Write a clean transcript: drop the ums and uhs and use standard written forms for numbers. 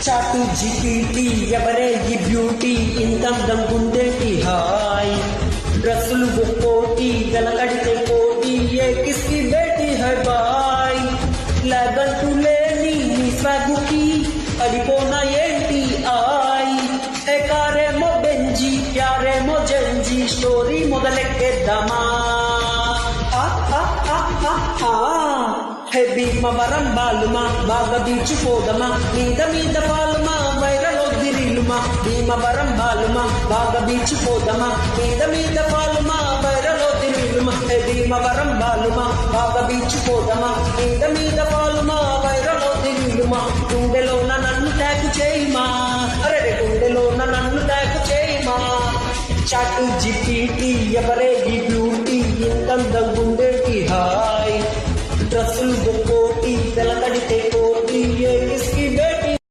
చాటు జిపిటి ఎవరే ఈ బ్యూటీ ఇంతందం గుండెకి హాయ్ డ్రెస్సులు ఒక్కోటి వెనకడితే కోటి ఏ కిస్కి బేటీ హై బాయ్ లేదంటూ లేని నీ స్వాగుకి పడిపోనా ఏంటి ఆయ్ ఏ కారేమో బెంజి ప్యారేమో జంజి స్టోరీ మొదలెక్కేద్దామా హే భీమవరం బాలుమా బాగా బీచ్ పోదమా మీద మీద పాలుమా వైరలో దిరిలుమా భీమవరం బాలుమా బాగా బీచ్ పోదమా మీద మీద పాలుమా వైరలో దిరిలుమా హే భీమవరం బాలుమా బాగా బీచ్ పోదమా మీద మీద పాలుమా వైరలో దిరిలుమా గుండెలోన నన్ను ట్యాగు చేయమా అరే గుండెలోన నన్ను ట్యాగు చేయమా చాటు జిపిటి ఎవరే ఈ బ్యూటీ ఇంతందం గుండె